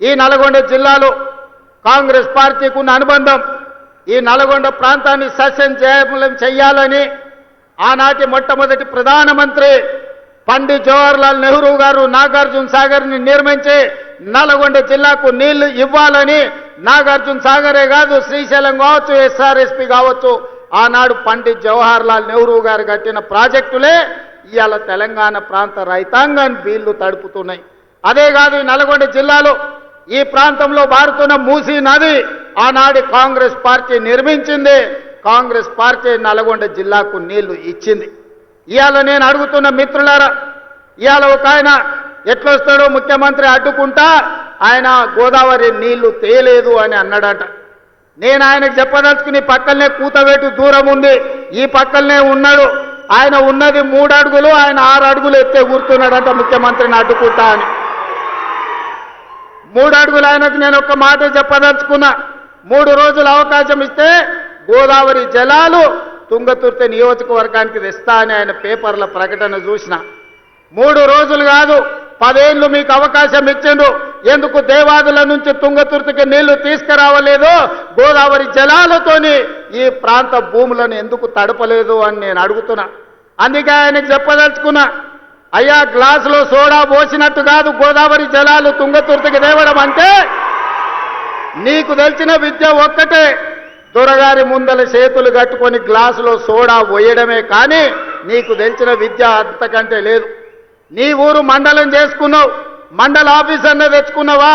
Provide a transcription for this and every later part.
ఈ నల్గొండ జిల్లాలో కాంగ్రెస్ పార్టీకి ఉన్న అనుబంధం ఈ నల్గొండ ప్రాంతాన్ని సస్యశ్యామలం చేయాలని ఆనాటి మొట్టమొదటి ప్రధానమంత్రి పండిట్ జవహర్లాల్ నెహ్రూ గారు నాగార్జున సాగర్ని నిర్మించి నల్గొండ జిల్లాకు నీళ్లు ఇవ్వాలని నాగార్జున సాగరే కాదు శ్రీశైలం కావచ్చు ఎస్ఆర్ఎస్పి కావచ్చు ఆనాడు పండిట్ జవహర్లాల్ నెహ్రూ గారు కట్టిన ప్రాజెక్టులే ఇవాళ తెలంగాణ ప్రాంత రైతాంగాన్ని వీళ్లు తడుపుతున్నాయి. అదే కాదు ఈ నల్గొండ జిల్లాలో ఈ ప్రాంతంలో పారుతున్న మూసీ నది ఆనాడు కాంగ్రెస్ పార్టీ నిర్మించింది. కాంగ్రెస్ పార్టీ నల్గొండ జిల్లాకు నీళ్లు ఇచ్చింది. ఇవాళ నేను అడుగుతున్న మిత్రులారా, ఇవాళ ఒక ఆయన ఎట్లొస్తాడో ముఖ్యమంత్రి అడ్డుకుంటా ఆయన గోదావరి నీళ్లు తేలేదు అని అన్నాడట. నేను ఆయనకు చెప్పదలుచుకుని పక్కనే కూతవేటు దూరం ఉంది, ఈ పక్కనే ఉన్నాడు. ఆయన ఉన్నది 3 అడుగులు, ఆయన 6 అడుగులు ఎత్తే కూర్చున్నాడంట ముఖ్యమంత్రిని అడ్డుకుంటా అని. 3 అడుగులు ఆయనకు నేను ఒక మాట చెప్పదలుచుకున్నా. 3 రోజులు అవకాశం ఇస్తే గోదావరి జలాలు తుంగతుర్తి నియోజకవర్గానికి తెస్తా అని ఆయన పేపర్ల ప్రకటన చూసిన. 3 రోజులు కాదు 10 ఏళ్ళు మీకు అవకాశం ఇచ్చిండు. ఎందుకు దేవాదుల నుంచి తుంగతుర్తికి నీళ్లు తీసుకురావలేదు? గోదావరి జలాలతోని ఈ ప్రాంత భూములను ఎందుకు తడపలేదు అని నేను అడుగుతున్నా. అందుకే ఆయనకు చెప్పదలుచుకున్నా, అయ్యా గ్లాసులో సోడా పోసినట్టు కాదు గోదావరి జలాలు తుంగతుర్తికి తేవడం అంటే. నీకు తెలిసిన విద్య ఒక్కటే, దొరగారి ముందల చేతులు కట్టుకొని గ్లాసులో సోడా పోయడమే కానీ నీకు తెలిసిన విద్య అంతకంటే లేదు. నీ ఊరు మండలం చేసుకున్నావు, మండల ఆఫీస్ అన్న తెచ్చుకున్నావా?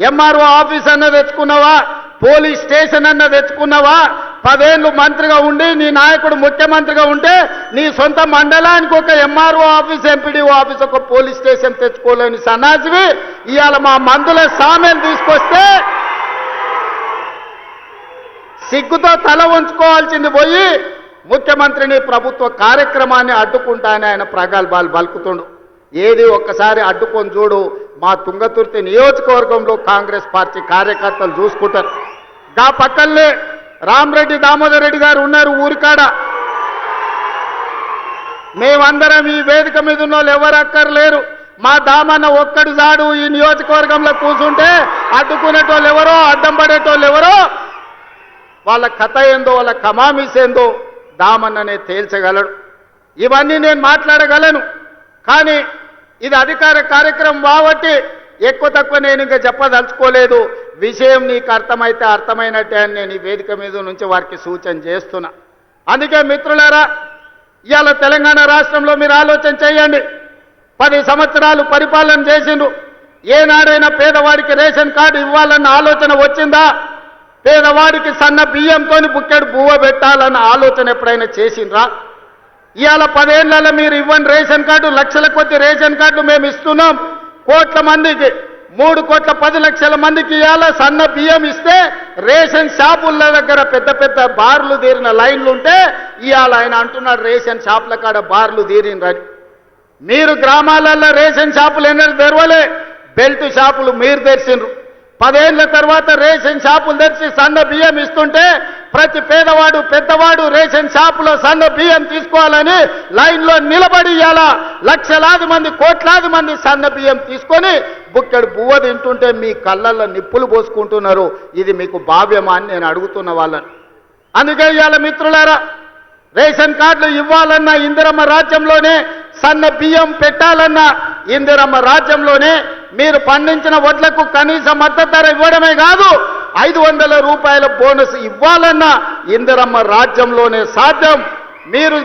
ఎంఆర్ఓ ఆఫీస్ అన్న తెచ్చుకున్నావా? పోలీస్ స్టేషన్ అన్న తెచ్చుకున్నావా? 10 ఏళ్ళు మంత్రిగా ఉండి నీ నాయకుడు ముఖ్యమంత్రిగా ఉంటే నీ సొంత మండలానికి ఒక ఎంఆర్ఓ ఆఫీస్, ఎంపీడీఓ ఆఫీస్, ఒక పోలీస్ స్టేషన్ తెచ్చుకోలేని సన్నాసివి ఇవాళ మా మందుల సామెలు తీసుకొస్తే సిగ్గుతో తల ఉంచుకోవాల్సింది పోయి ముఖ్యమంత్రిని ప్రభుత్వ కార్యక్రమాన్ని అడ్డుకుంటానని ఆయన ప్రగల్భాలు పలుకుతుండు. ఏది ఒక్కసారి అడ్డుకొని చూడు, మా తుంగతుర్తి నియోజకవర్గంలో కాంగ్రెస్ పార్టీ కార్యకర్తలు చూసుకుంటారు. గా పక్కనే రామరెడ్డి దామోదర్ రెడ్డి గారు ఉన్నారు ఊరికాడ. మేమందరం ఈ వేదిక మీద ఉన్న వాళ్ళు ఎవరు అక్కర్లేరు. మా దామన్న ఒక్కడు జాడు ఈ నియోజకవర్గంలో కూర్చుంటే అడ్డుకునేటోళ్ళు ఎవరో, అడ్డం పడేటోళ్ళు ఎవరో, వాళ్ళ కథ ఏందో, వాళ్ళ కమామిస్ ఏందో దామన్ననే తేల్చగలడు. ఇవన్నీ నేను మాట్లాడగలను, కానీ ఇది అధికార కార్యక్రమం కాబట్టి ఎక్కువ తక్కువ నేను ఇంకా చెప్పదలుచుకోలేదు. విషయం నీకు అర్థమైతే అర్థమైనట్టే అని నేను ఈ వేదిక మీద నుంచి వారికి సూచన చేస్తున్నా. అందుకే మిత్రులారా, ఇవాళ తెలంగాణ రాష్ట్రంలో మీరు ఆలోచన చేయండి. 10 సంవత్సరాలు పరిపాలన చేసిండ్రు. ఏనాడైనా పేదవాడికి రేషన్ కార్డు ఇవ్వాలన్న ఆలోచన వచ్చిందా? పేదవాడికి సన్న బియ్యంతో బుక్కెడు బువ్వ పెట్టాలన్న ఆలోచన ఎప్పుడైనా చేసిండ్రా? ఇవాళ 10 ఏళ్లలో మీరు ఇవ్వని రేషన్ కార్డు, లక్షల కొద్ది రేషన్ కార్డు మేము ఇస్తున్నాం. కోట్ల మందికి 3 కోట్ల 10 లక్షల మందికి ఇవాళ సన్న బియ్యం ఇస్తే రేషన్ షాపుల దగ్గర పెద్ద పెద్ద బార్లు తీరిన లైన్లు ఉంటే ఇవాళ ఆయన అంటున్నాడు రేషన్ షాపుల కాడ బార్లు తీరినరని. మీరు గ్రామాలలో రేషన్ షాపులు ఎన్నడూ తెరవలే, బెల్ట్ షాపులు మీరు తెరిచిండ్రు. 10 ఏళ్ల తర్వాత రేషన్ షాపులు తెరిచి సన్న బియ్యం ఇస్తుంటే ప్రతి పేదవాడు పెద్దవాడు రేషన్ షాపులో సన్న బియ్యం తీసుకోవాలని లైన్లో నిలబడి ఇవాళ లక్షలాది మంది కోట్లాది మంది సన్న బియ్యం తీసుకొని బుక్కెడు బువ్వ తింటుంటే మీ కళ్ళల్లో నిప్పులు పోసుకుంటున్నారు. ఇది మీకు భావ్యమా అని నేను అడుగుతున్న వాళ్ళని. అందుకే ఇవాళ మిత్రులారా, రేషన్ కార్డులు ఇవ్వాలన్నా ఇందిరమ్మ రాజ్యంలోనే, సన్న బియ్యం పెట్టాలన్నా ఇందిరమ్మ రాజ్యంలోనే, మీరు పండించిన వడ్లకు కనీస మద్దతు ధర ఇవ్వడమే కాదు 500 రూపాయల బోనస్ ఇవ్వాలన్నా ఇందిరమ్మ రాజ్యంలోనే సాధ్యం. మీరు